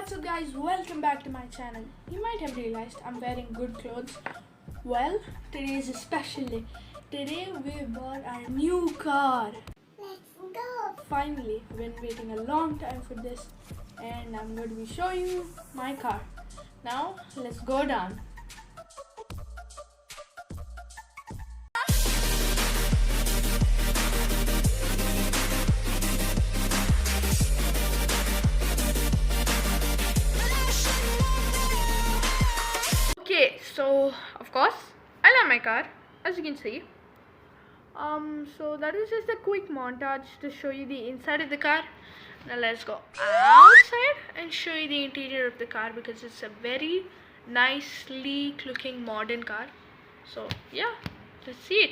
What's up guys, welcome back to my channel. You might have realized I'm wearing good clothes. Well, today is a special day. Today we bought our new car. Let's go. Finally, we've been waiting a long time for this and I'm going to be showing you my car. Now, let's go down. Okay, so of course I love my car, as you can see. So that is just a quick montage to show you the inside of the car. Now let's go outside and show you the interior of the car, because it's a very nice, sleek looking modern car. So yeah, let's see it.